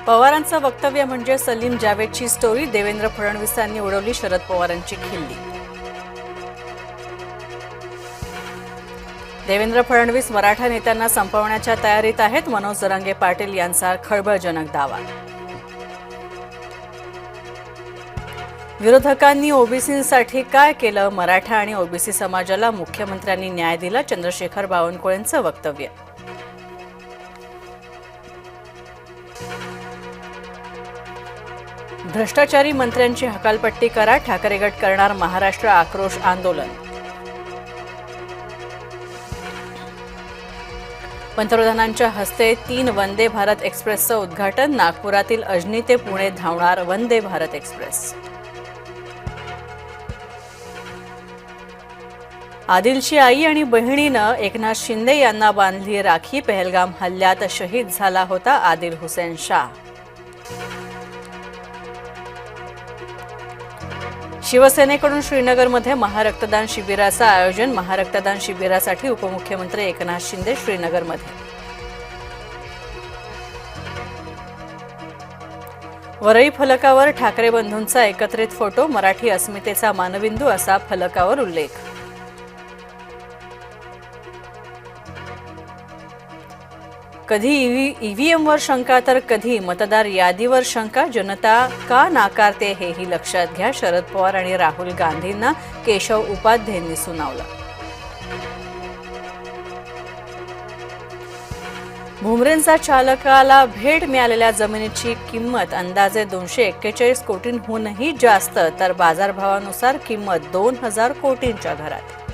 पवारांचं वक्तव्य म्हणजे सलीम जावेदची स्टोरी. देवेंद्र फडणवीसांनी उडवली शरद पवारांची खिल्ली. देवेंद्र फडणवीस मराठा नेत्यांना संपवण्याच्या तयारीत आहेत. मनोज जरांगे पाटील यांचा खळबळजनक दावा. विरोधकांनी ओबीसींसाठी काय केलं? मराठा आणि ओबीसी समाजाला मुख्यमंत्र्यांनी न्याय दिला. चंद्रशेखर बावनकुळेंचं वक्तव्य. भ्रष्टाचारी मंत्र्यांची हकालपट्टी करा. ठाकरे गट करणार महाराष्ट्र आक्रोश आंदोलन. पंतप्रधानांच्या हस्ते 3 वंदे भारत एक्सप्रेसचं उद्घाटन. नागपुरातील अजनी ते पुणे धावणार वंदे भारत एक्सप्रेस. आदिलची आई आणि बहिणीनं एकनाथ शिंदे यांना बांधली राखी. पहलगाम हल्ल्यात शहीद झाला होता आदिल हुसेन शाह. शिवसेनेकडून श्रीनगरमध्ये महारक्तदान शिबिराचं आयोजन. महारक्तदान शिबिरासाठी उपमुख्यमंत्री एकनाथ शिंदे श्रीनगरमध्ये. वरळी फलकावर ठाकरे बंधूंचा एकत्रित फोटो. मराठी अस्मितेचा मानबिंदू असा फलकावर उल्लेख. कधी ईव्हीएमवर शंका तर कधी मतदार यादीवर शंका. जनता का नाकारते हेही लक्षात घ्या. शरद पवार आणि राहुल गांधींना केशव उपाध्यायांनी सुनावलं. भुमरेंचा चालकाला भेट मिळालेल्या जमिनीची किंमत अंदाजे 241 कोटींहूनही जास्त, तर बाजारभावानुसार किंमत 2000 कोटींच्या घरात.